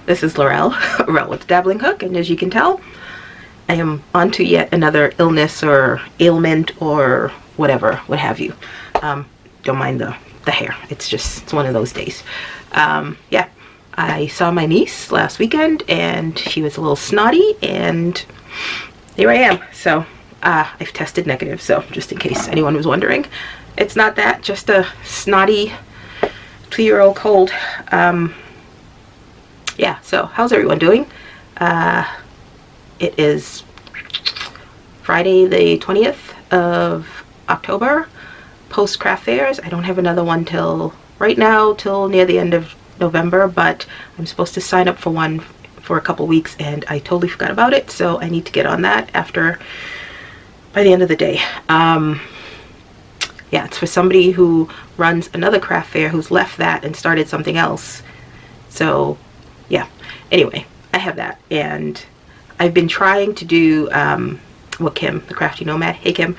This is Laurel, Laurel with the Dabbling Hook, and as you can tell, I am onto yet another illness or ailment or whatever, what have you. Don't mind the hair. It's one of those days. Yeah, I saw my niece last weekend, and she was a little snotty, and here I am. So I've tested negative, so just in case anyone was wondering, it's not that, just a snotty 2-year-old cold. Yeah, so how's everyone doing? It is Friday the 20th of October, post craft fairs. I don't have another one till right now, till near the end of November, but I'm supposed to sign up for one for a couple weeks, and I totally forgot about it, so I need to get on that by the end of the day. Yeah, it's for somebody who runs another craft fair who's left that and started something else. So yeah, anyway, I have that, and I've been trying to do what Kim, the crafty nomad, hey Kim,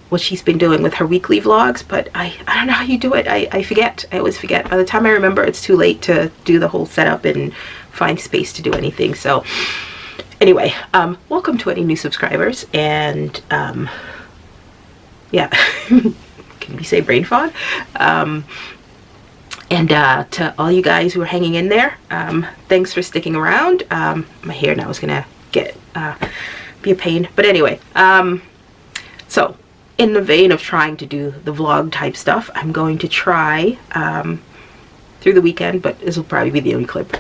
what she's been doing with her weekly vlogs, but I don't know how you do it. I forget. I always forget. By the time I remember, it's too late to do the whole setup and find space to do anything. So anyway, welcome to any new subscribers, and yeah, can we say brain fog? And to all you guys who are hanging in there, thanks for sticking around. My hair now is gonna be a pain, but anyway, so in the vein of trying to do the vlog type stuff, I'm going to try through the weekend, but this will probably be the only clip,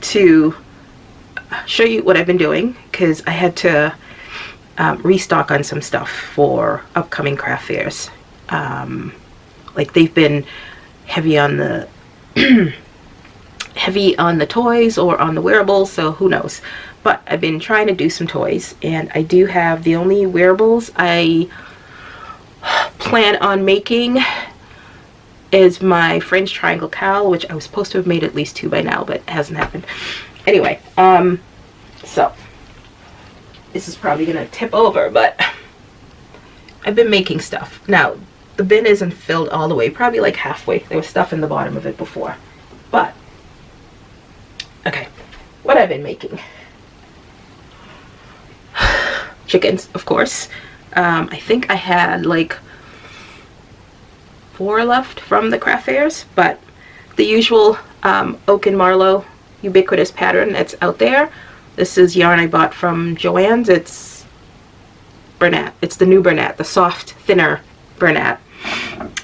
to show you what I've been doing, because I had to restock on some stuff for upcoming craft fairs. Like, they've been heavy on the heavy on the toys or on the wearables, so who knows. But I've been trying to do some toys, and I do have the only wearables I plan on making is my fringe triangle cowl, which I was supposed to have made at least 2 by now, but it hasn't happened. Anyway, so this is probably gonna tip over, but I've been making stuff. Now, the bin isn't filled all the way, probably like halfway. There was stuff in the bottom of it before. But, okay, what I've been making. Chickens, of course. I think I had like 4 left from the craft fairs, but the usual oak and marlow ubiquitous pattern that's out there. This is yarn I bought from Joann's. It's Bernat. It's the new Bernat, the soft, thinner Bernat.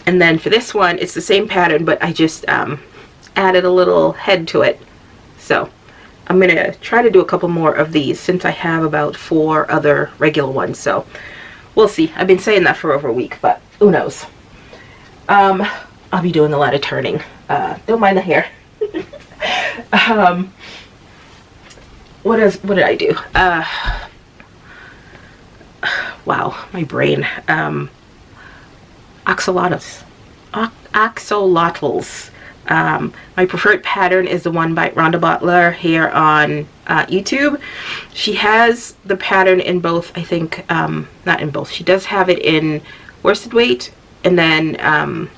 And then for this one, it's the same pattern, but I just added a little head to it. So I'm gonna try to do a couple more of these, since I have about 4 other regular ones. So we'll see. I've been saying that for over a week, but who knows. I'll be doing a lot of turning. Don't mind the hair. What did I do? Wow, my brain. Axolotls. Axolotls. My preferred pattern is the one by Rhonda Butler here on YouTube. She has the pattern in both, I think, not in both. She does have it in worsted weight, and then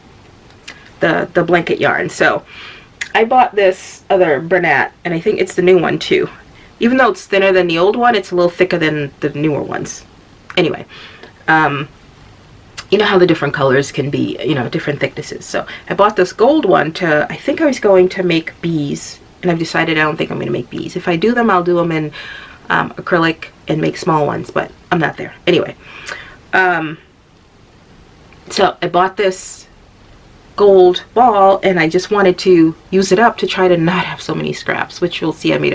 the blanket yarn. So I bought this other Bernat, and I think it's the new one too. Even though it's thinner than the old one, it's a little thicker than the newer ones. Anyway, you know how the different colors can be, you know, different thicknesses. So I bought this gold one to, I think I was going to make bees, and I've decided I don't think I'm going to make bees. If I do them, I'll do them in acrylic and make small ones, but I'm not there. Anyway, so I bought this gold ball, and I just wanted to use it up to try to not have so many scraps, which you'll see I made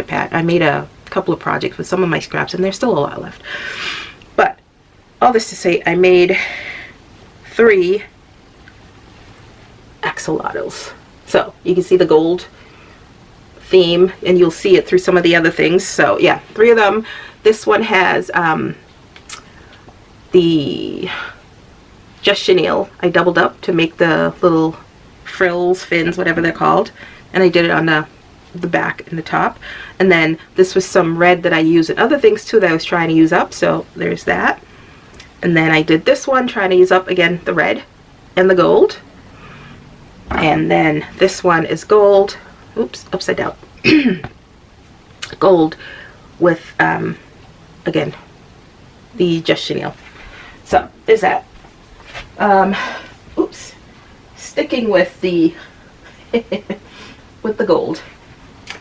a couple of projects with some of my scraps, and there's still a lot left. But all this to say, I made 3 axolotls. So you can see the gold theme, and you'll see it through some of the other things. So yeah, 3 of them. This one has the just chenille. I doubled up to make the little frills, fins, whatever they're called, and I did it on the back and the top. And then this was some red that I use in other things too that I was trying to use up, so there's that. And then I did this one, trying to use up again the red and the gold. And then this one is gold, oops, upside down, gold with, again, the Just Chenille. So there's that. Oops, sticking with the with the gold.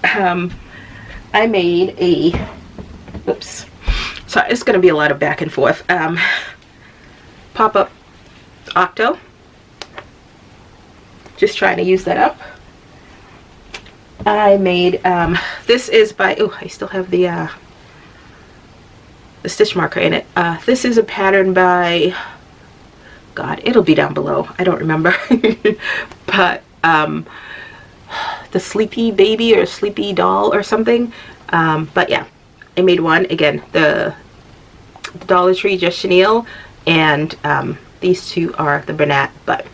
I made a, oops, so it's going to be a lot of back and forth. Pop-up octo. Just trying to use that up. I made, this is by, oh, I still have the stitch marker in it. This is a pattern by, God, it'll be down below. I don't remember. But the Sleepy Baby or Sleepy Doll or something. But yeah, I made one. Again, the Dollar Tree Just Chenille, and these two are the Bernat, but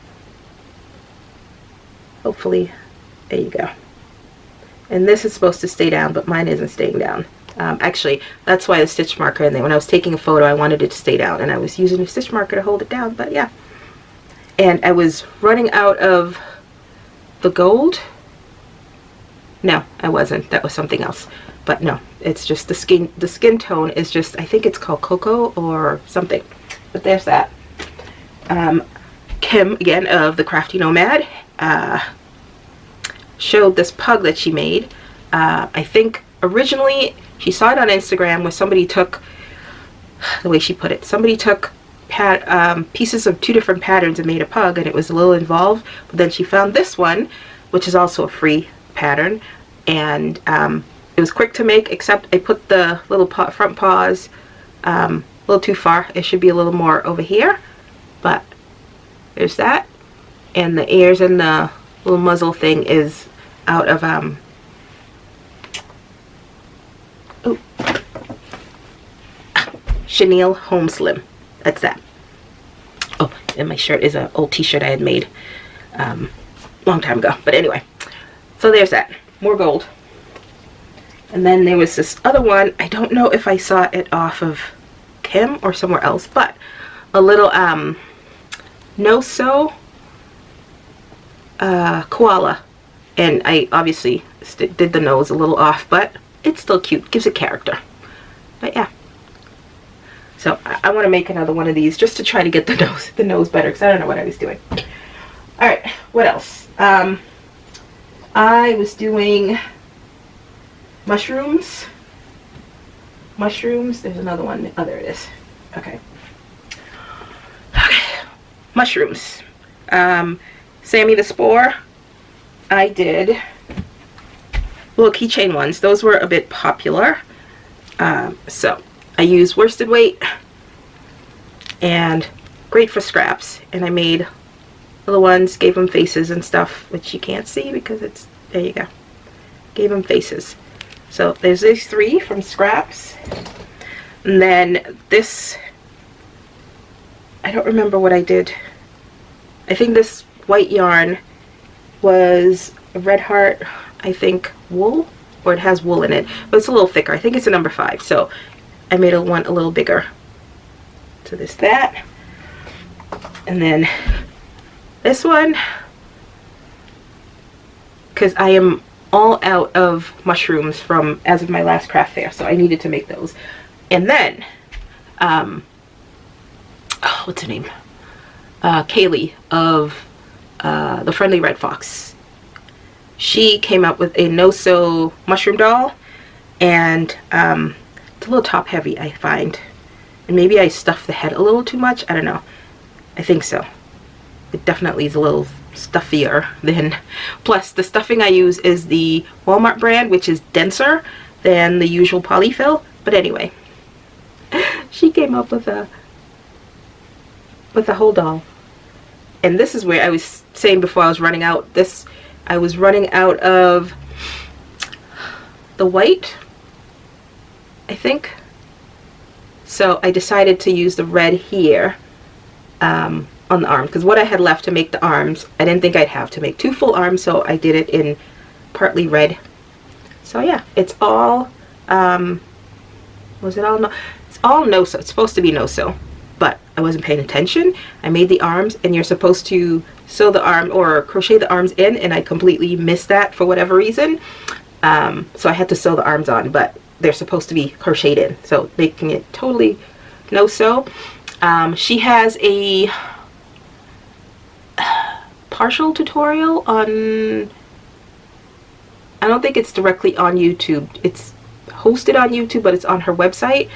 hopefully, there you go. And this is supposed to stay down, but mine isn't staying down. Actually, that's why the stitch marker in there. When I was taking a photo, I wanted it to stay down, and I was using a stitch marker to hold it down, but yeah. And I was running out of the gold. No, I wasn't. That was something else. But no, it's just the skin tone is just, I think it's called Cocoa or something. But there's that. Kim, again, of the Crafty Nomad, showed this pug that she made. I think originally she saw it on Instagram where somebody took, the way she put it, somebody took pieces of 2 different patterns and made a pug, and it was a little involved. But then she found this one, which is also a free pattern, and it was quick to make, except I put the little front paws a little too far. It should be a little more over here, but there's that. And the ears and the little muzzle thing is out of Chenille Home Slim. That's that. Oh, and my shirt is an old t-shirt I had made long time ago. But anyway, so there's that. More gold. And then there was this other one. I don't know if I saw it off of Kim or somewhere else, but a little no-sew koala. And I obviously did the nose a little off, but it's still cute. Gives it character. But yeah. So I want to make another one of these just to try to get the nose better, because I don't know what I was doing. Alright, what else? I was doing mushrooms. There's another one. Oh, there it is. Okay. Mushrooms. Sammy the Spore. I did little keychain ones. Those were a bit popular. So I used worsted weight and great for scraps. And I made little ones, gave them faces and stuff, which you can't see because it's, there you go. Gave them faces. So there's these 3 from scraps. And then this, I don't remember what I did. I think this white yarn was a Red Heart, I think, wool, or it has wool in it, but it's a little thicker. I think it's a number 5, so I made one a little bigger. So there's that. And then this one, because I am all out of mushrooms from as of my last craft fair, so I needed to make those. And then oh, what's her name, Kaylee of the Friendly Red Fox. She came up with a no-sew mushroom doll, and it's a little top heavy, I find, and maybe I stuffed the head a little too much. I don't know. I think so. It definitely is a little stuffier than, plus the stuffing I use is the Walmart brand, which is denser than the usual polyfill. But anyway, she came up with a whole doll. And this is where I was saying before I was running out. I was running out of the white, I think. So I decided to use the red here on the arm, because what I had left to make the arms, I didn't think I'd have to make 2 full arms, so I did it in partly red. So yeah, it's all, was it all no? It's all no-sew. It's supposed to be no-sew. but I wasn't paying attention. I made the arms, and you're supposed to sew the arm or crochet the arms in, and I completely missed that for whatever reason. So I had to sew the arms on, but they're supposed to be crocheted in, so making it totally no sew. She has a partial tutorial on, I don't think it's directly on YouTube. It's hosted on YouTube, but it's on her website.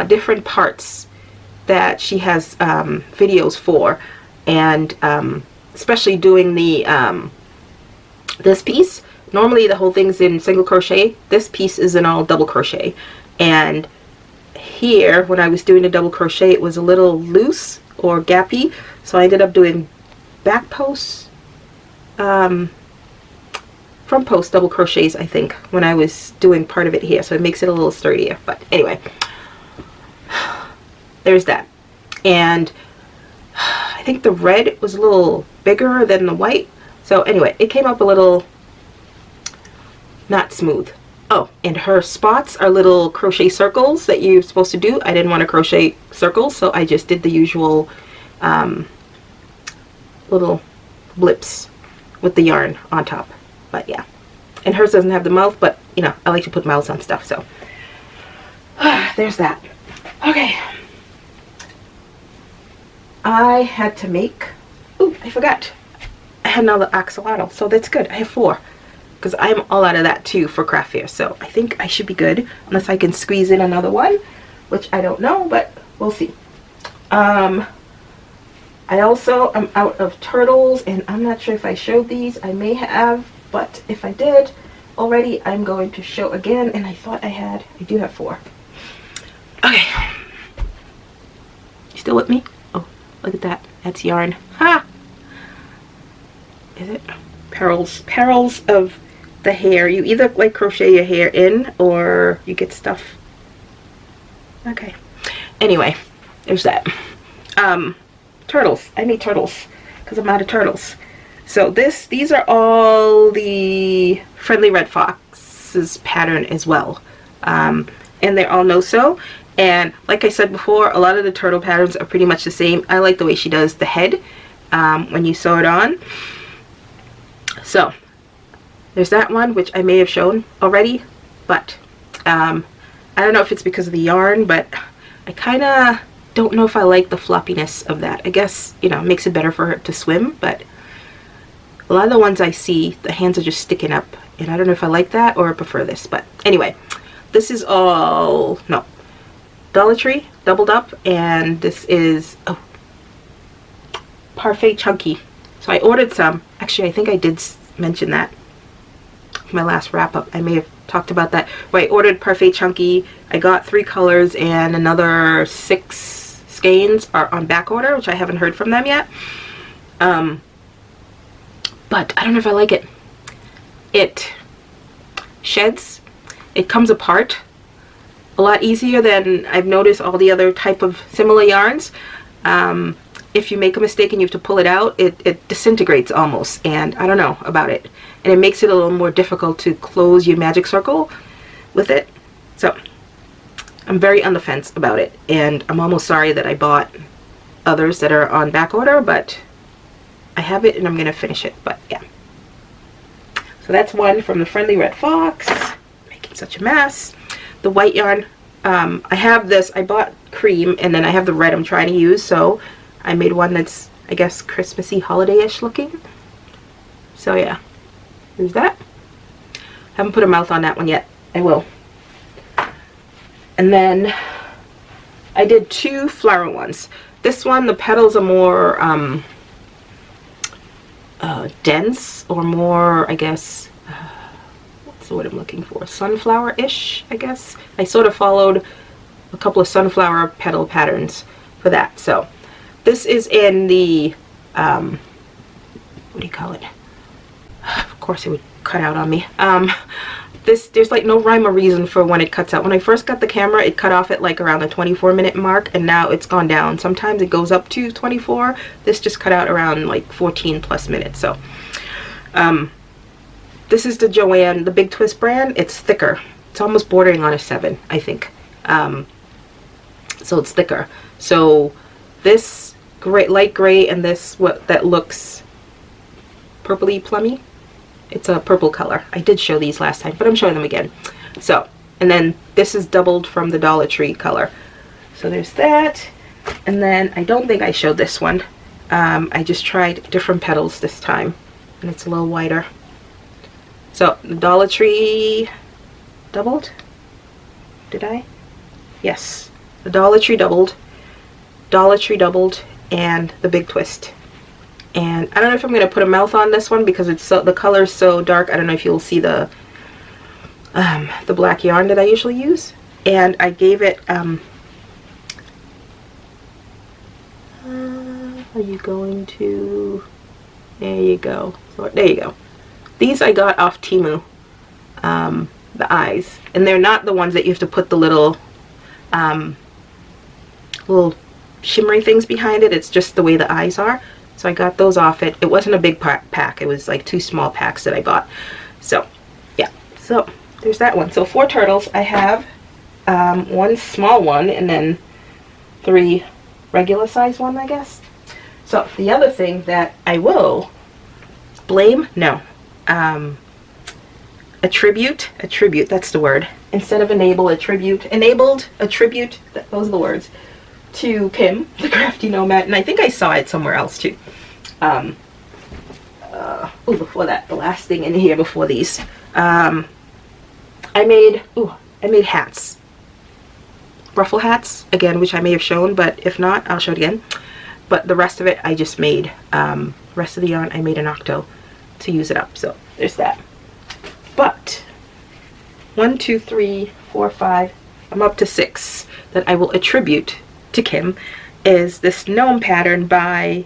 Different parts that she has videos for, and especially doing the this piece. Normally the whole thing's in single crochet. This piece is in all double crochet, and here when I was doing the double crochet it was a little loose or gappy, so I ended up doing back posts, front post double crochets, I think, when I was doing part of it here, so it makes it a little sturdier. But anyway, there's that. And I think the red was a little bigger than the white, so anyway, it came up a little not smooth. Oh, and her spots are little crochet circles that you're supposed to do. I didn't want to crochet circles, so I just did the usual little blips with the yarn on top. But yeah, and hers doesn't have the mouth, but you know, I like to put mouths on stuff, so there's that. Okay, I had to make, ooh, I forgot, I had another axolotl, so that's good. I have 4, because I'm all out of that too for craft fair, so I think I should be good, unless I can squeeze in another one, which I don't know, but we'll see. I also am out of turtles, and I'm not sure if I showed these. I may have, but if I did already, I'm going to show again, and I thought I do have 4. Okay. You still with me? Oh, look at that. That's yarn. Ha! Is it? Perils of the hair. You either like crochet your hair in, or you get stuff. Okay. Anyway, there's that. Turtles. I made turtles because I'm out of turtles. So these are all the Friendly Red Fox's pattern as well. And they're all no-sew. And like I said before, a lot of the turtle patterns are pretty much the same. I like the way she does the head when you sew it on. So there's that one, which I may have shown already, but I don't know if it's because of the yarn, but I kind of don't know if I like the floppiness of that. I guess, you know, it makes it better for her to swim, but a lot of the ones I see, the hands are just sticking up, and I don't know if I like that or I prefer this. But anyway, this is all, no, Dollar Tree, doubled up, and this is, oh, Parfait Chunky. So I ordered some. Actually, I think I did mention that my last wrap up. I may have talked about that. Where I ordered Parfait Chunky. I got 3 colors and another 6 skeins are on back order, which I haven't heard from them yet. But I don't know if I like it. It sheds. It comes apart a lot easier than I've noticed all the other type of similar yarns. If you make a mistake and you have to pull it out, it disintegrates almost, and I don't know about it. And it makes it a little more difficult to close your magic circle with it. So I'm very on the fence about it, and I'm almost sorry that I bought others that are on back order, but I have it and I'm gonna finish it. But yeah, so that's one from the Friendly Red Fox. Making such a mess. The white yarn, I have this, I bought cream, and then I have the red I'm trying to use, so I made one that's, I guess, Christmassy, holiday-ish looking. So yeah, there's that. Haven't put a mouth on that one yet. I will. And then I did 2 flower ones. This one, the petals are more dense, or more, I guess, what's the word I'm looking for? Sunflower-ish, I guess. I sort of followed a couple of sunflower petal patterns for that. So this is in the, what do you call it? Of course it would cut out on me. There's like no rhyme or reason for when it cuts out. When I first got the camera, it cut off at like around the 24-minute mark, and now it's gone down. Sometimes it goes up to 24. This just cut out around like 14 plus minutes. So this is the Joanne, the Big Twist brand. It's thicker. It's almost bordering on a 7, I think. So it's thicker. So this gray, light gray, and this that looks purpley plummy. It's a purple color. I did show these last time, but I'm showing them again. So, and then this is doubled from the Dollar Tree color. So there's that. And then I don't think I showed this one. I just tried different petals this time, and it's a little wider. So the Dollar Tree doubled. Did I? Yes. The Dollar Tree doubled, and the Big Twist. And I don't know if I'm going to put a mouth on this one because it's so, the color is so dark. I don't know if you'll see the black yarn that I usually use. And I gave it, are you going to, there you go. So, there you go. These I got off Temu, the eyes. And they're not the ones that you have to put the little shimmery things behind it. It's just the way the eyes are. So I got those off it. It wasn't a big pack. It was like 2 small packs that I bought. So yeah, so there's that one. So 4 turtles. I have 1 small one and then 3 regular size one, I guess. So the other thing that I will blame, no, attribute, that's the word. Instead of enable, attribute, enabled, attribute, those are the words, to Kim, the crafty nomad, and I think I saw it somewhere else too. Before that, the last thing in here before these, I made hats, ruffle hats again, which I may have shown, but if not, I'll show it again. But the rest of it, I just made. Rest of the yarn, I made an octo to use it up. So there's that. But 1, 2, 3, 4, 5. I'm up to 6 that I will attribute to Kim. Is this gnome pattern by,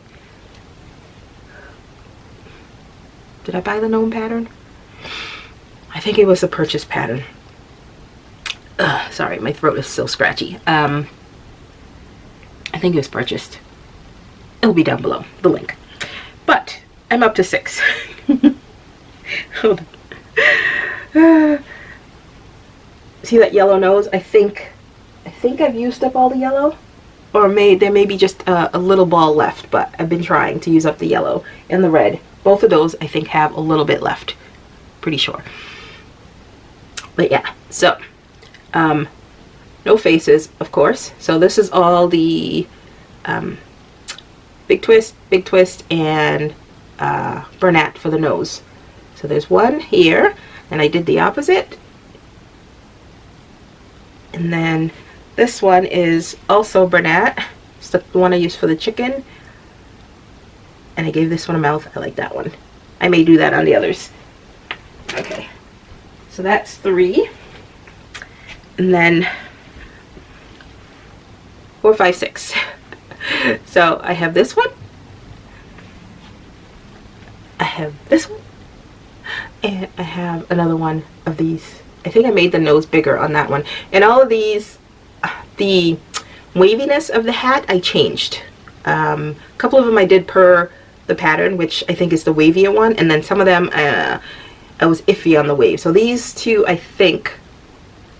did I buy the gnome pattern? I think it was a purchase pattern. Sorry, my throat is still scratchy. I think it was purchased. It'll be down below, the link. But I'm up to 6. Hold on. See that yellow nose? I think I've used up all the yellow. Or there may be just a little ball left, but I've been trying to use up the yellow and the red. Both of those I think have a little bit left. Pretty sure. But yeah, so no faces, of course. So this is all the Big Twist, and Bernat for the nose. So there's one here, and I did the opposite. And then this one is also Bernat. It's the one I used for the chicken. And I gave this one a mouth. I like that one. I may do that on the others. Okay. So that's 3. And then 4, 5, 6. So I have this one. I have this one. And I have another one of these. I think I made the nose bigger on that one. And all of these, the waviness of the hat, I changed. A couple of them I did per the pattern, which I think is the wavier one. And then some of them, I was iffy on the wave. So these 2, I think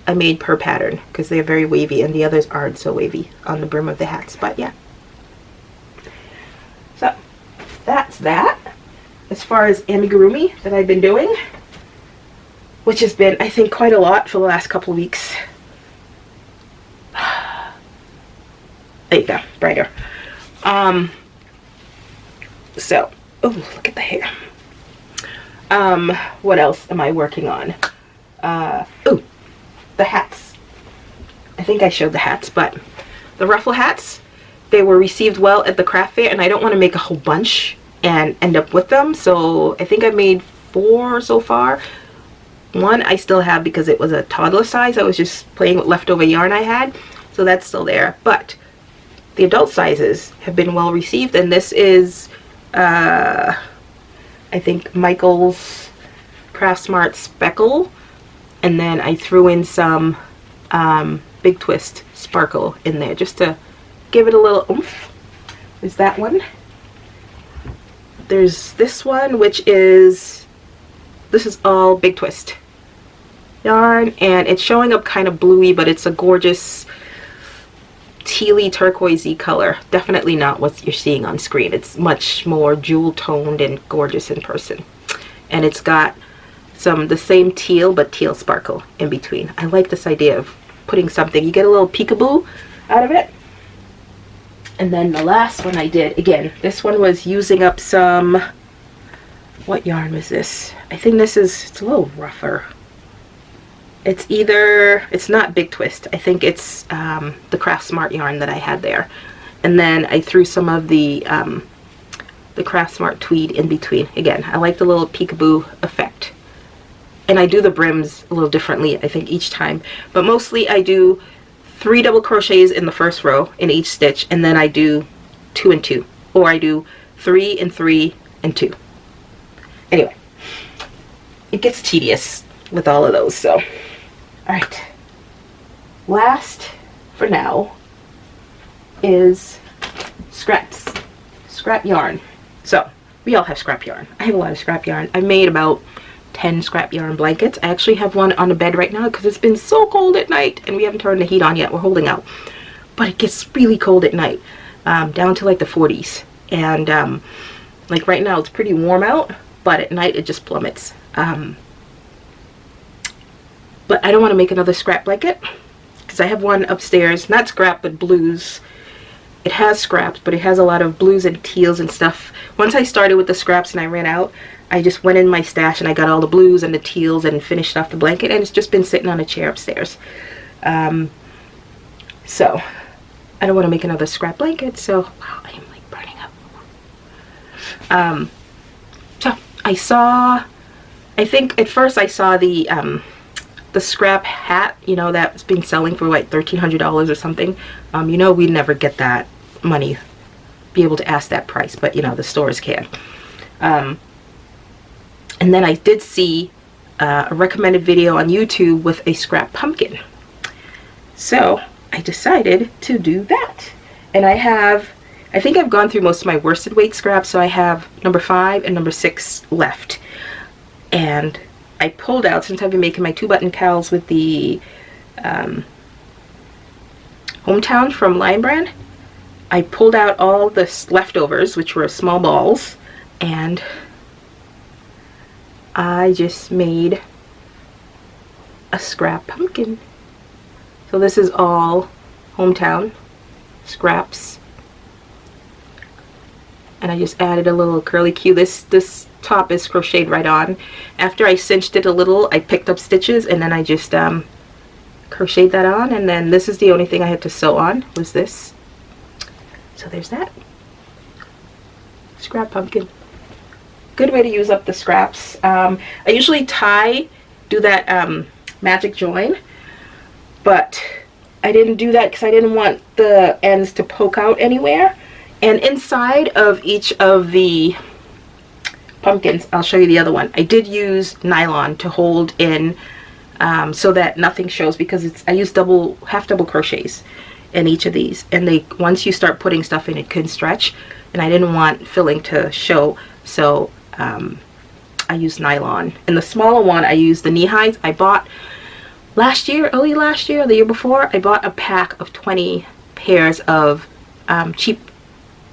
I made per pattern because they're very wavy, and the others aren't so wavy on the brim of the hats. But yeah. So that's that. As far as amigurumi that I've been doing, which has been, I think, quite a lot for the last couple of weeks. There you go, brighter. So, oh, look at the hair. What else am I working on? Oh, the hats. I think I showed the hats, but the ruffle hats, they were received well at the craft fair, and I don't want to make a whole bunch and end up with them. So I think I made 4 so far. One I still have because it was a toddler size. I was just playing with leftover yarn I had. So that's still there. But the adult sizes have been well received. And this is, I think, Michael's Craft Smart Speckle. And then I threw in some Big Twist Sparkle in there just to give it a little oomph. There's that one. There's this one, which is, this is all Big Twist yarn, and it's showing up kind of bluey, but it's a gorgeous tealy turquoisey color. Definitely not what you're seeing on screen. It's much more jewel toned and gorgeous in person. And it's got the same teal, but teal sparkle in between. I like this idea of putting something, you get a little peekaboo out of it. And then the last one I did, again, this one was using up some, what yarn was this? I think this is, it's a little rougher. It's either, it's not Big Twist. I think it's the Craft Smart yarn that I had there. And then I threw some of the Craft Smart tweed in between. Again, I like the little peekaboo effect. And I do the brims a little differently, I think, each time. But mostly I do 3 double crochets in the first row in each stitch, and then I do 2 and 2. Or I do 3 and 3 and 2. Anyway, it gets tedious with all of those, so. Alright. Last, for now, is scraps. Scrap yarn. So, we all have scrap yarn. I have a lot of scrap yarn. I made about 10 scrap yarn blankets. I actually have one on the bed right now because it's been so cold at night and we haven't turned the heat on yet. We're holding out. But it gets really cold at night, down to like the 40s. And like right now it's pretty warm out, but at night it just plummets. But I don't want to make another scrap blanket because I have one upstairs, not scrap but blues. It has scraps, but it has a lot of blues and teals and stuff. Once I started with the scraps and I ran out, I just went in my stash and I got all the blues and the teals and finished off the blanket, and it's just been sitting on a chair upstairs. So I don't want to make another scrap blanket, so wow, I am like burning up. So I think at first I saw the scrap hat, you know, that's been selling for like $1,300 or something. You know, we'd never get that money, be able to ask that price, but you know, the stores can. And then I did see a recommended video on YouTube with a scrap pumpkin. So I decided to do that. And I think I've gone through most of my worsted weight scraps, so I have number 5 and number 6 left. And I pulled out, since I've been making my 2-button cowls with the Hometown from Lion Brand, I pulled out all the leftovers, which were small balls, and I just made a scrap pumpkin. So this is all Hometown scraps. And I just added a little curly Q. This top is crocheted right on. After I cinched it a little, I picked up stitches and then I just crocheted that on, and then this is the only thing I had to sew on, was this. So there's that. Scrap pumpkin. Good way to use up the scraps. I usually do that magic join, but I didn't do that because I didn't want the ends to poke out anywhere. And inside of each of the pumpkins, I'll show you the other one, I did use nylon to hold in so that nothing shows, because I use half double crochets in each of these, and once you start putting stuff in, it can stretch, and I didn't want filling to show, so I used nylon. And the smaller one, I used the knee highs. I bought early last year, the year before, I bought a pack of 20 pairs of cheap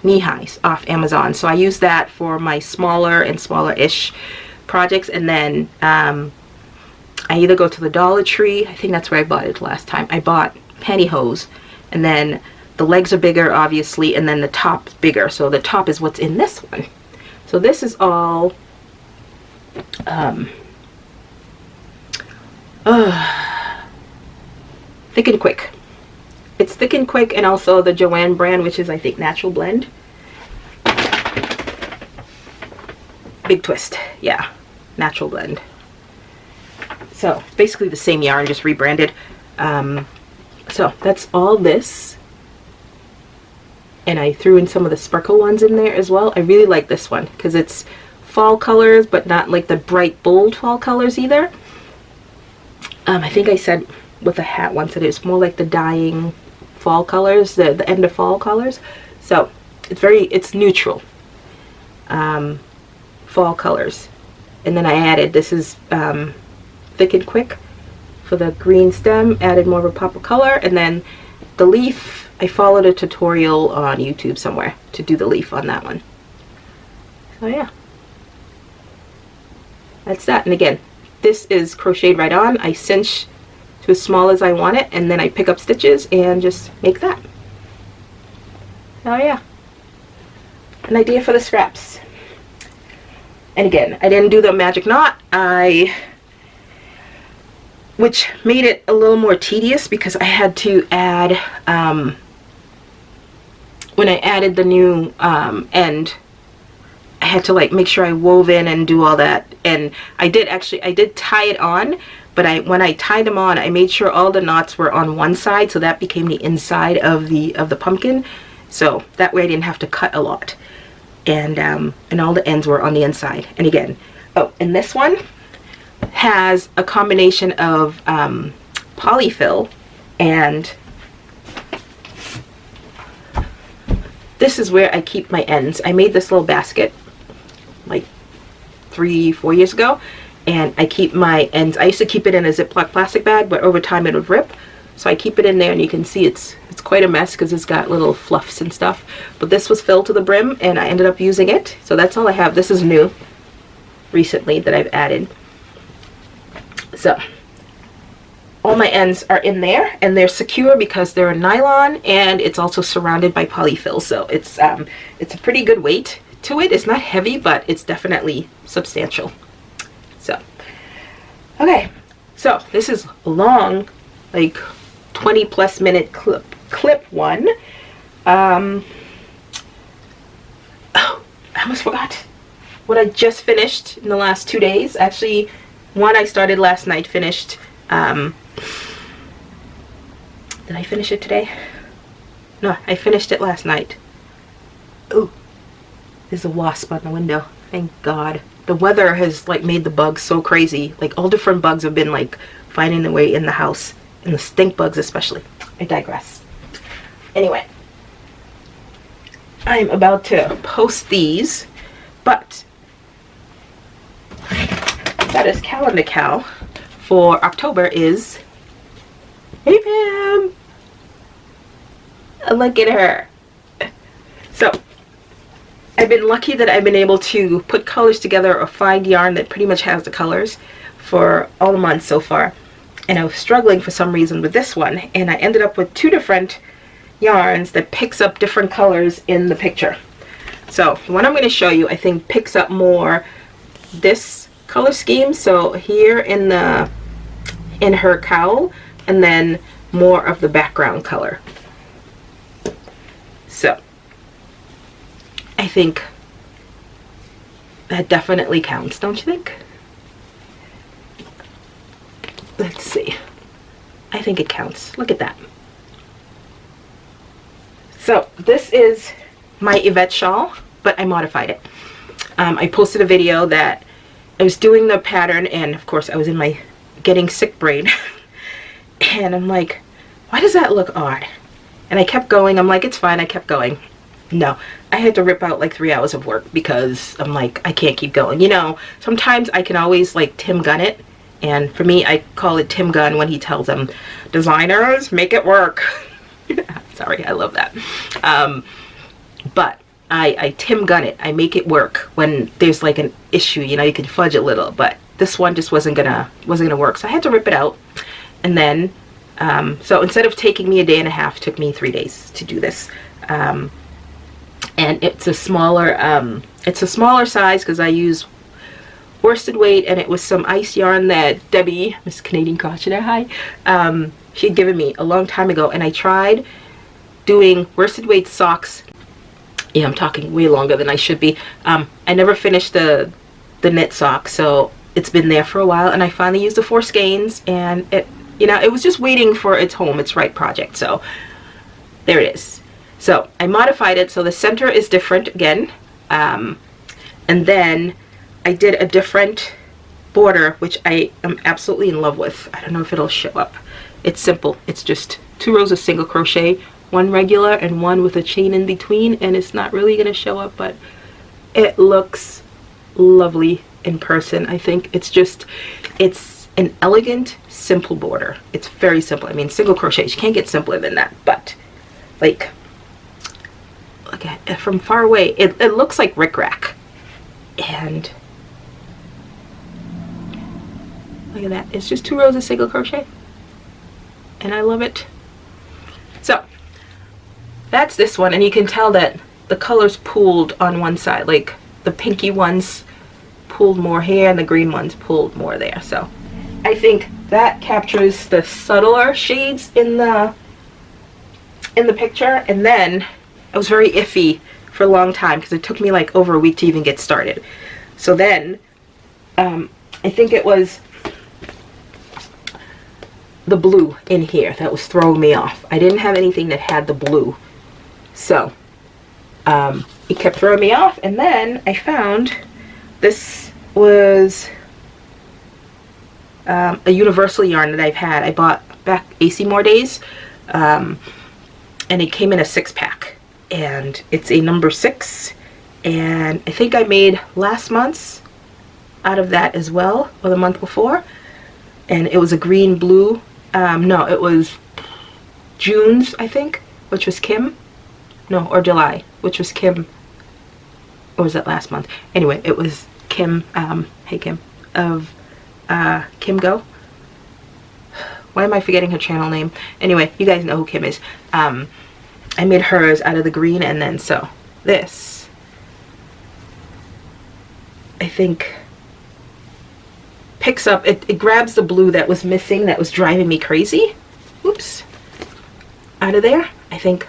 knee highs off Amazon. So I use that for my smaller and smaller-ish projects, and then I either go to the Dollar Tree, I think that's where I bought it last time. I bought pantyhose, and then the legs are bigger, obviously, and then the top's bigger. So the top is what's in this one. So this is all Thick and Quick. It's Thick and Quick, and also the Joanne brand, which is, I think, Natural Blend. Big Twist, yeah, Natural Blend. So basically the same yarn, just rebranded. So that's all this. And I threw in some of the sparkle ones in there as well. I really like this one because it's fall colors, but not like the bright, bold fall colors either. I think I said with the hat once that it's more like the dying fall colors, the end of fall colors. So it's neutral fall colors. And then I added, this is Thick and Quick for the green stem, added more of a pop of color, and then the leaf I followed a tutorial on YouTube somewhere to do the leaf on that one. So yeah, that's that. And again, this is crocheted right on. I cinch to as small as I want it, and then I pick up stitches and just make that. Oh yeah, an idea for the scraps. And again, I didn't do the magic knot, which made it a little more tedious because I had to add, when I added the new end, I had to like make sure I wove in and do all that. And I did tie it on, but when I tied them on, I made sure all the knots were on one side, so that became the inside of the pumpkin. So that way I didn't have to cut a lot. And all the ends were on the inside. And again, oh, and this one has a combination of polyfill, and this is where I keep my ends. I made this little basket like 3-4 years ago, and I keep my ends. I used to keep it in a Ziploc plastic bag, but over time it would rip. So I keep it in there, and you can see it's quite a mess because it's got little fluffs and stuff. But this was filled to the brim, and I ended up using it. So that's all I have. This is new recently that I've added. So all my ends are in there, and they're secure because they're nylon, and it's also surrounded by polyfill. So it's a pretty good weight to it. It's not heavy, but it's definitely substantial. So okay, so this is a long, like 20+ minute clip one. Oh, I almost forgot what I just finished in the last 2 days. Actually, one I started last night, finished. Did I finish it today? No, I finished it last night. Oh, there's a wasp on the window. Thank God. The weather has like made the bugs so crazy. Like all different bugs have been like finding their way in the house, and the stink bugs especially. I digress. Anyway, I'm about to post these, but that is calendar cow for October is, hey Pam, look at her. So I've been lucky that I've been able to put colors together or find yarn that pretty much has the colors for all the months so far. And I was struggling for some reason with this one, and I ended up with 2 different yarns that picks up different colors in the picture. So the one I'm going to show you, I think, picks up more this color scheme. So here in her cowl, and then more of the background color. So I think that definitely counts, don't you think? Let's see. I think it counts. Look at that. So this is my Yvette shawl, but I modified it. I posted a video that I was doing the pattern, and of course I was in my getting sick brain. And I'm like, why does that look odd? And I kept going. I'm like, it's fine. I kept going. No, I had to rip out like 3 hours of work because I'm like, I can't keep going. You know, sometimes I can always like Tim Gun it. And for me, I call it Tim Gun when he tells them, designers, make it work. Sorry, I love that. But I Tim Gun it. I make it work when there's like an issue. You know, you can fudge a little, but this one just wasn't gonna work. So I had to rip it out. And then, so instead of taking me a day and a half, it took me 3 days to do this. And it's a smaller size because I use worsted weight, and it was some ice yarn that Debbie, Miss Canadian Crocheter, hi, she had given me a long time ago, and I tried doing worsted weight socks. Yeah, I'm talking way longer than I should be. I never finished the knit sock, so it's been there for a while, and I finally used the 4 skeins, and it, you know, it was just waiting for its home, its right project. So there it is. So I modified it so the center is different again, and then I did a different border, which I am absolutely in love with. I don't know if it'll show up. It's simple. It's just 2 rows of single crochet, 1 regular and 1 with a chain in between, and it's not really going to show up, but it looks lovely in person. I think it's an elegant, simple border. It's very simple. I mean, single crochet, you can't get simpler than that, but like, look at it from far away. It looks like rickrack. And look at that. It's just 2 rows of single crochet. And I love it. So that's this one, and you can tell that the colors pooled on one side. Like the pinky ones pulled more here and the green ones pulled more there. So I think that captures the subtler shades in the picture. And then I was very iffy for a long time because it took me like over a week to even get started. So then I think it was the blue in here that was throwing me off. I didn't have anything that had the blue, so it kept throwing me off. And then I found this was a universal yarn that I've had. I bought back AC More Days, and it came in a 6-pack, and it's a number 6, and I think I made last month's out of that as well, or the month before, and it was a green blue. No, it was June's, I think, which was Kim. No, or July, which was Kim. Or was that last month? Anyway, it was Kim, hey Kim, of Kim Go. Why am I forgetting her channel name? Anyway, you guys know who Kim is. I made hers out of the green, and then so this, I think, picks up, it grabs the blue that was missing, that was driving me crazy. Oops. Out of there, I think.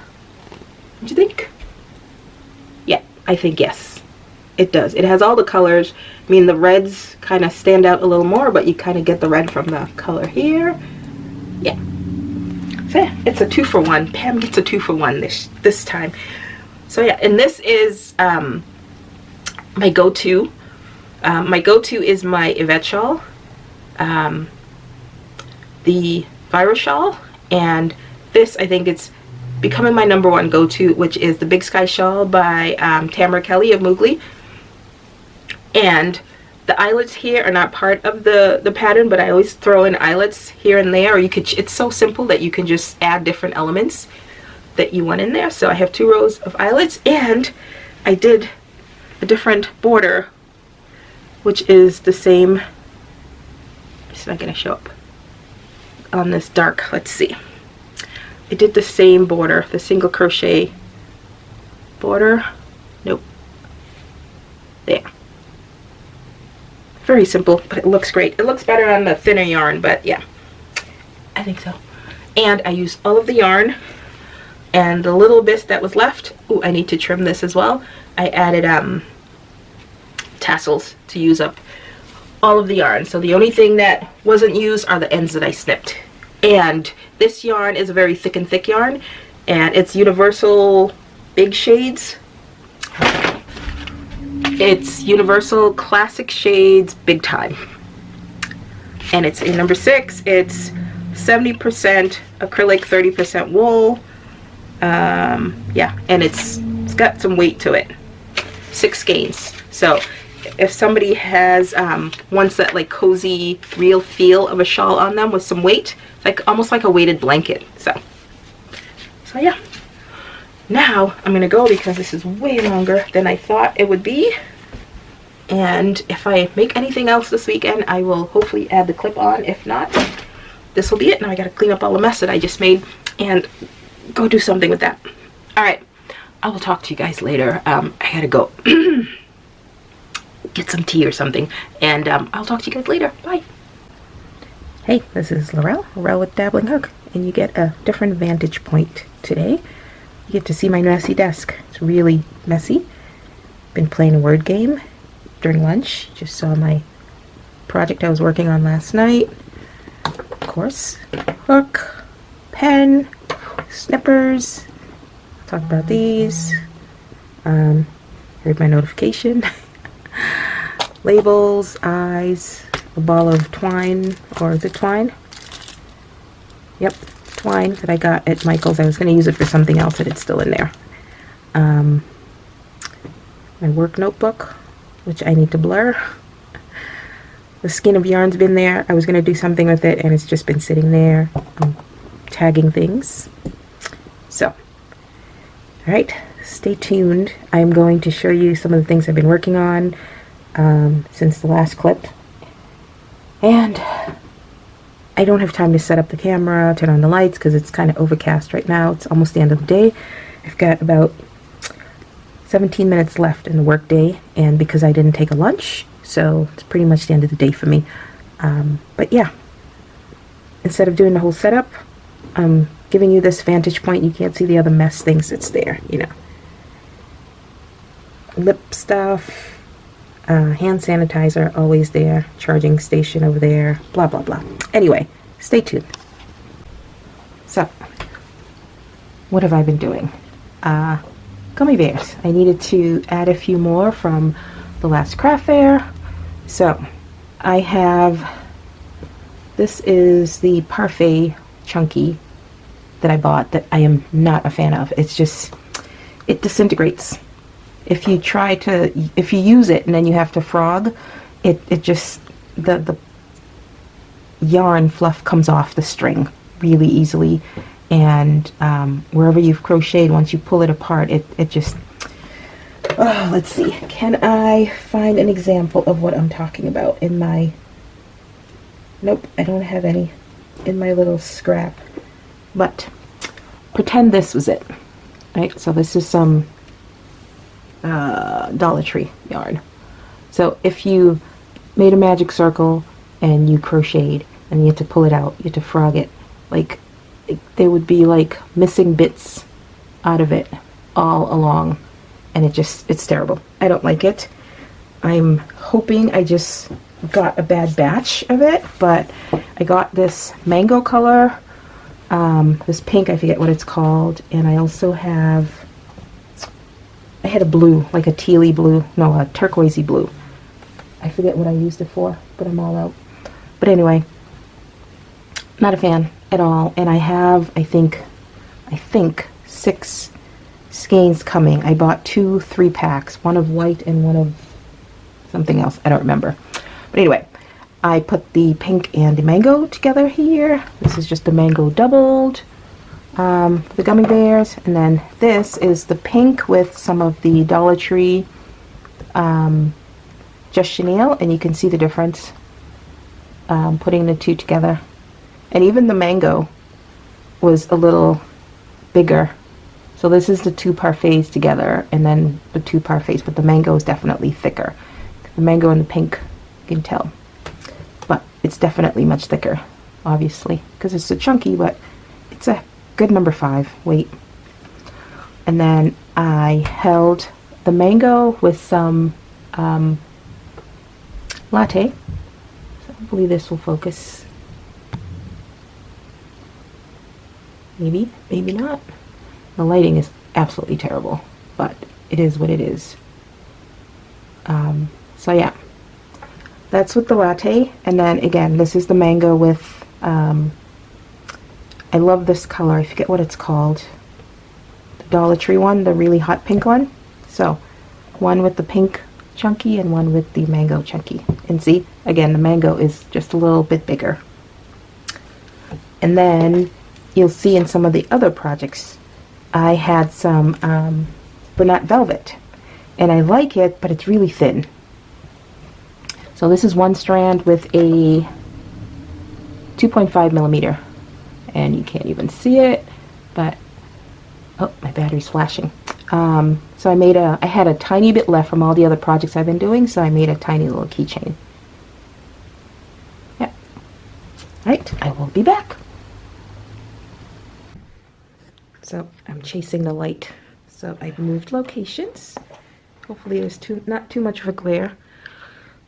What do you think? Yeah, I think yes. It does. It has all the colors. I mean, the reds kind of stand out a little more, but you kind of get the red from the color here. Yeah. So yeah, it's a 2-for-1. Pam gets a 2-for-1 this time. So yeah, and this is my go-to. My go-to is my Yvette shawl, the virus shawl, and this, I think it's becoming my number 1 go-to, which is the Big Sky Shawl by Tamara Kelly of Moogly. And the eyelets here are not part of the pattern, but I always throw in eyelets here and there, or you could, it's so simple that you can just add different elements that you want in there. So I have 2 rows of eyelets, and I did a different border, which is the same. It's not going to show up on this dark. Let's see. I did the same border, the single crochet border. Nope. There. Very simple, but it looks great. It looks better on the thinner yarn, but yeah, I think so. And I used all of the yarn, and the little bit that was left, ooh, I need to trim this as well. I added tassels to use up all of the yarn. So the only thing that wasn't used are the ends that I snipped. And this yarn is a very thick and thick yarn, and it's universal big shades. It's universal classic shades big time, and it's a number 6. It's 70% acrylic, 30% wool. Yeah, and it's got some weight to it. 6 skeins. So if somebody has wants that like cozy real feel of a shawl on them with some weight, like almost like a weighted blanket. So yeah, now I'm gonna go because this is way longer than I thought it would be, and if I make anything else this weekend, I will hopefully add the clip on. If not, this will be it. Now I gotta clean up all the mess that I just made and go do something with that. All right, I will talk to you guys later. I gotta go get some tea or something, and I'll talk to you guys later. Bye. Hey, this is Laurel with Dabbling Hook, and you get a different vantage point today. You get to see my messy desk. It's really messy. Been playing a word game during lunch. Just saw my project I was working on last night. Of course, hook, pen, snippers. Talk about these. Heard my notification. Labels, eyes, a ball of twine, or is it twine? Yep, twine that I got at Michael's. I was going to use it for something else, and it's still in there. My work notebook, which I need to blur. The skein of yarn's been there. I was going to do something with it, and it's just been sitting there. I'm tagging things. So, Alright, stay tuned. I'm going to show you some of the things I've been working on since the last clip. And I don't have time to set up the camera, turn on the lights, because it's kind of overcast right now. It's almost the end of the day. I've got about 17 minutes left in the work day, and because I didn't take a lunch, so it's pretty much the end of the day for me. But yeah, instead of doing the whole setup, I'm giving you this vantage point. You can't see the other mess things that's there, you know. Lip stuff. Hand sanitizer always there, charging station over there, blah blah blah. Anyway, stay tuned. So, what have I been doing? Gummy bears. I needed to add a few more from the last craft fair. So, I have, this is the Parfait Chunky that I bought that I am not a fan of. It's just, it disintegrates. If you try to, if you use it and then you have to frog, it just, the yarn fluff comes off the string really easily. And wherever you've crocheted, once you pull it apart, it just, oh, let's see. Can I find an example of what I'm talking about in my, nope, I don't have any in my little scrap. But pretend this was it, right? So this is some Dollar Tree yarn. So if you made a magic circle and you crocheted and you had to pull it out, you had to frog it, like there would be like missing bits out of it all along, and it's terrible. I don't like it. I'm hoping I just got a bad batch of it, but I got this mango color, this pink, I forget what it's called, and I also have, I had a blue, like a tealy blue, no, a turquoisey blue. I forget what I used it for, but I'm all out. But anyway, not a fan at all. And I have, I think 6 skeins coming. I bought 2 3-packs, one of white and one of something else. I don't remember. But anyway, I put the pink and the mango together here. This is just the mango doubled. The gummy bears, and then this is the pink with some of the Dollar Tree Just Chenille, and you can see the difference putting the two together. And even the mango was a little bigger. So this is the 2 parfaits together, and then the 2 parfaits, but the mango is definitely thicker. The mango and the pink, you can tell. But it's definitely much thicker, obviously, because it's so chunky, but it's a good number 5 weight. And then I held the mango with some latte. So hopefully this will focus. Maybe, maybe not. The lighting is absolutely terrible, but it is what it is. So yeah, that's with the latte. And then again, this is the mango with I love this color. I forget what it's called. The Dollar Tree one, the really hot pink one. So, one with the pink chunky and one with the mango chunky. And see, again, the mango is just a little bit bigger. And then, you'll see in some of the other projects, I had some Bernat Velvet. And I like it, but it's really thin. So this is one strand with a 2.5 millimeter. And you can't even see it, but oh, my battery's flashing. So I had a tiny bit left from all the other projects I've been doing, so I made a tiny little keychain. Yeah. Right, I will be back. So I'm chasing the light. So I've moved locations. Hopefully there's not too much of a glare.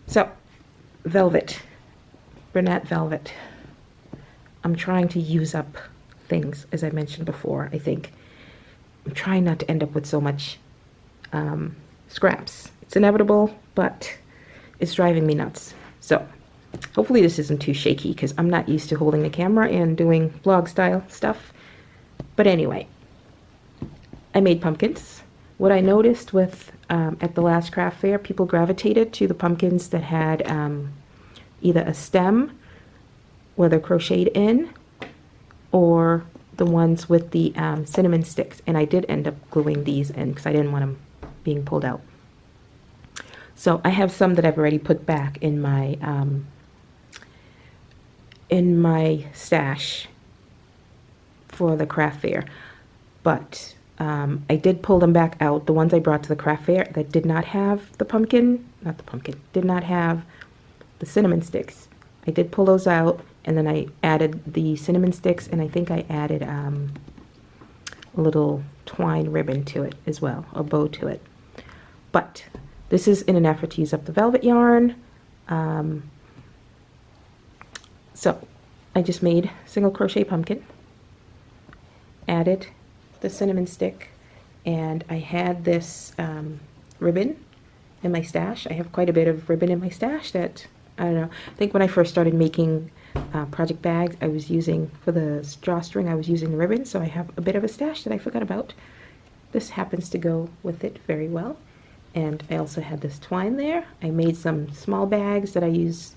So, velvet, Bernat Velvet. I'm trying to use up things, as I mentioned before, I think. I'm trying not to end up with so much scraps. It's inevitable, but it's driving me nuts. So, hopefully this isn't too shaky, because I'm not used to holding the camera and doing vlog style stuff. But anyway, I made pumpkins. What I noticed with, at the last craft fair, people gravitated to the pumpkins that had either a stem where they're crocheted in, or the ones with the cinnamon sticks, and I did end up gluing these in because I didn't want them being pulled out. So I have some that I've already put back in my stash for the craft fair, but I did pull them back out, the ones I brought to the craft fair that did not have the pumpkin, did not have the cinnamon sticks. I did pull those out, and then I added the cinnamon sticks, and I think I added a little twine ribbon to it as well, a bow to it. But this is in an effort to use up the velvet yarn. So I just made single crochet pumpkin, added the cinnamon stick, and I had this ribbon in my stash. I have quite a bit of ribbon in my stash that, I don't know, I think when I first started making project bags, I was using, for the drawstring, I was using the ribbon, so I have a bit of a stash that I forgot about. This happens to go with it very well. And I also had this twine there. I made some small bags that I use,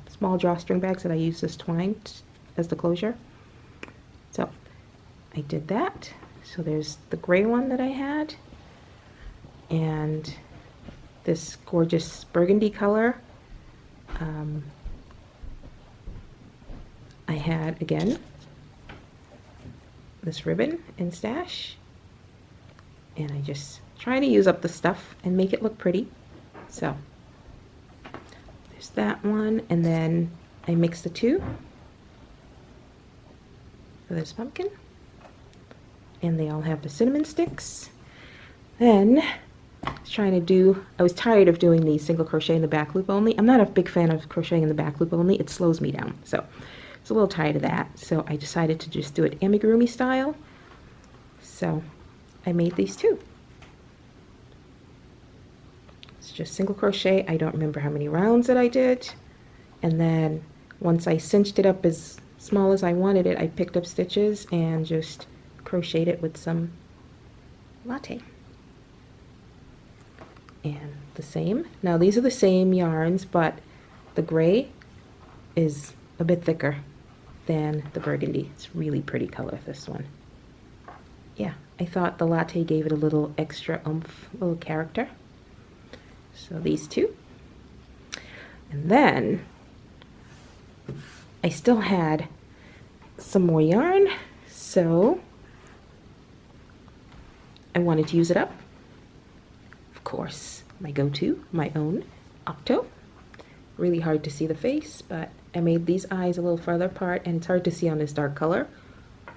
small drawstring bags that I use this twine as the closure. So I did that. So there's the gray one that I had, and this gorgeous burgundy color. I had, again, this ribbon in stash, and I just try to use up the stuff and make it look pretty. So there's that one, and then I mix the two for this pumpkin, and they all have the cinnamon sticks. Then I was tired of doing the single crochet in the back loop only. I'm not a big fan of crocheting in the back loop only. It slows me down, so it's a little tired of that. So I decided to just do it amigurumi style. So I made these two. It's just single crochet. I don't remember how many rounds that I did. And then once I cinched it up as small as I wanted it, I picked up stitches and just crocheted it with some latte. And the same. Now these are the same yarns, but the gray is a bit thicker than the burgundy. It's really pretty color, this one. Yeah, I thought the latte gave it a little extra oomph, a little character. So these two. And then I still had some more yarn, so I wanted to use it up. Of course, my go-to, my own Octo. Really hard to see the face, but I made these eyes a little farther apart, and it's hard to see on this dark color,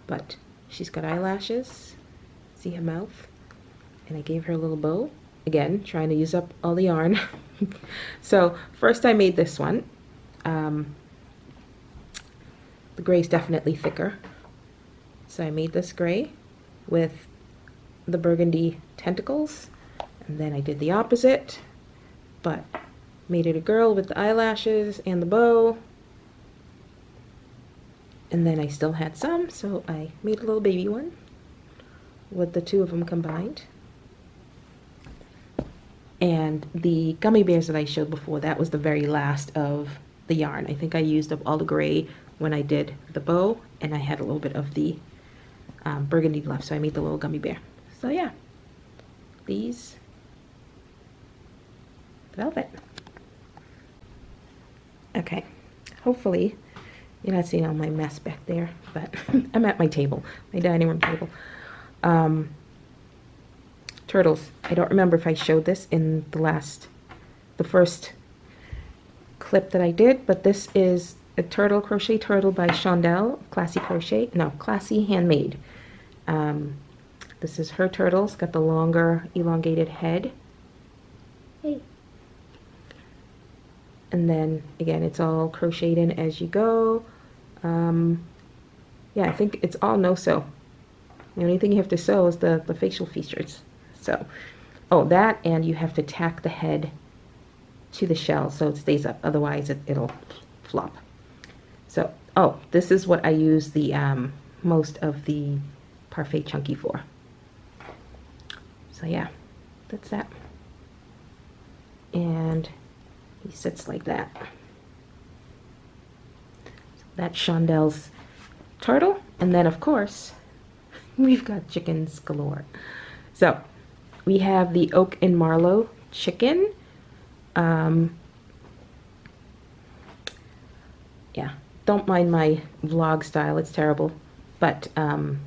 but she's got eyelashes. See her mouth? And I gave her a little bow. Again, trying to use up all the yarn. So first I made this one. The gray's definitely thicker. So I made this gray with the burgundy tentacles, and then I did the opposite, but made it a girl with the eyelashes and the bow. And then I still had some, so I made a little baby one with the two of them combined. And the gummy bears that I showed before, that was the very last of the yarn. I think I used up all the gray when I did the bow, and I had a little bit of the burgundy left, so I made the little gummy bear. So yeah, these velvet. Okay, hopefully you're not seeing all my mess back there, but I'm at my table, my dining room table. Turtles. I don't remember if I showed this in the first clip that I did, but this is a turtle, crochet turtle by Shaundel, Classy Handmade. This is her turtle. It's got the longer elongated head. Hey. And then again, it's all crocheted in as you go. Yeah, I think it's all no-sew. The only thing you have to sew is the facial features. So, oh, that, and you have to tack the head to the shell so it stays up. Otherwise, it'll flop. So, oh, this is what I use the most of the Parfait Chunky for. So yeah, that's that. And he sits like that. So that's Shaundel's turtle. And then of course, we've got chickens galore. So we have the oak and marlow chicken. Yeah, don't mind my vlog style, it's terrible. But the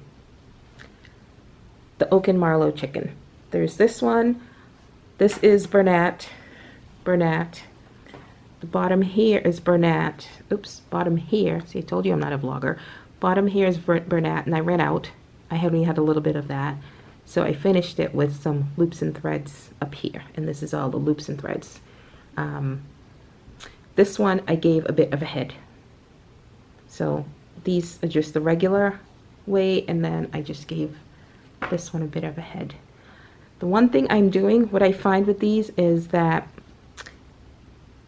oak and marlow chicken. There's this one. This is Bernat. Bernat. The bottom here is Bernat. Oops, bottom here. See, I told you I'm not a vlogger. Bottom here is Bernat, and I ran out. I only had a little bit of that. So I finished it with some loops and threads up here. And this is all the loops and threads. This one I gave a bit of a head. So these are just the regular way, and then I just gave this one a bit of a head. The one thing I'm doing, what I find with these is that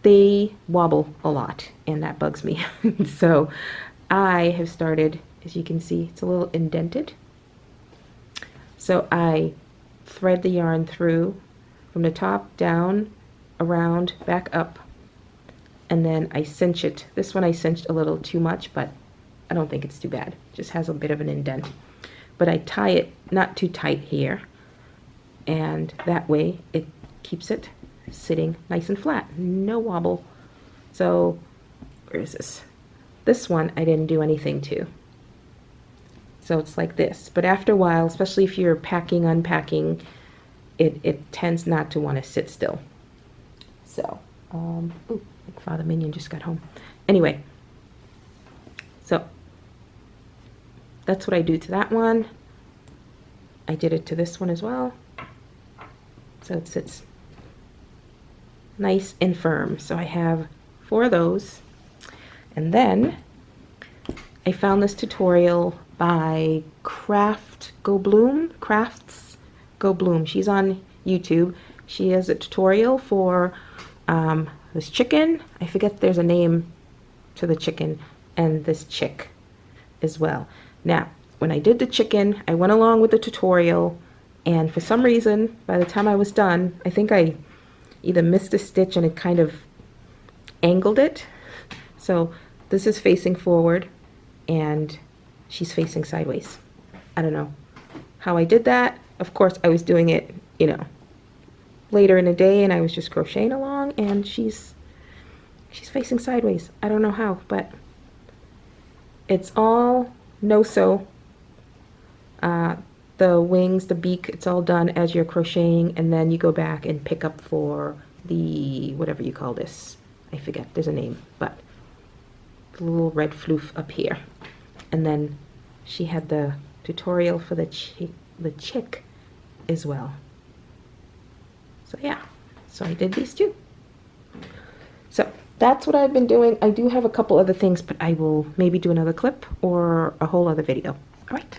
they wobble a lot, and that bugs me. So I have started, as you can see, it's a little indented. So I thread the yarn through from the top down, around, back up, and then I cinch it. This one I cinched a little too much, but I don't think it's too bad. It just has a bit of an indent. But I tie it not too tight here, and that way it keeps it sitting nice and flat, no wobble. So where is this? This one I didn't do anything to. So it's like this, but after a while, especially if you're packing, unpacking, it tends not to want to sit still. So, ooh, Father Minion just got home. Anyway, so that's what I do to that one. I did it to this one as well. So it sits nice and firm. So I have 4 of those. And then I found this tutorial by Crafts Go Bloom. She's on YouTube. She has a tutorial for this chicken. I forget there's a name to the chicken, and this chick as well. Now, when I did the chicken, I went along with the tutorial, and for some reason, by the time I was done, I think I either missed a stitch and it kind of angled it. So this is facing forward, and she's facing sideways. I don't know how I did that. Of course, I was doing it, you know, later in the day, and I was just crocheting along, and she's facing sideways. I don't know how, but it's all no-sew. The wings, the beak, it's all done as you're crocheting, and then you go back and pick up for the, whatever you call this. I forget, there's a name, but the little red floof up here. And then she had the tutorial for the chick as well. So yeah, so I did these 2. So that's what I've been doing. I do have a couple other things, but I will maybe do another clip or a whole other video. All right.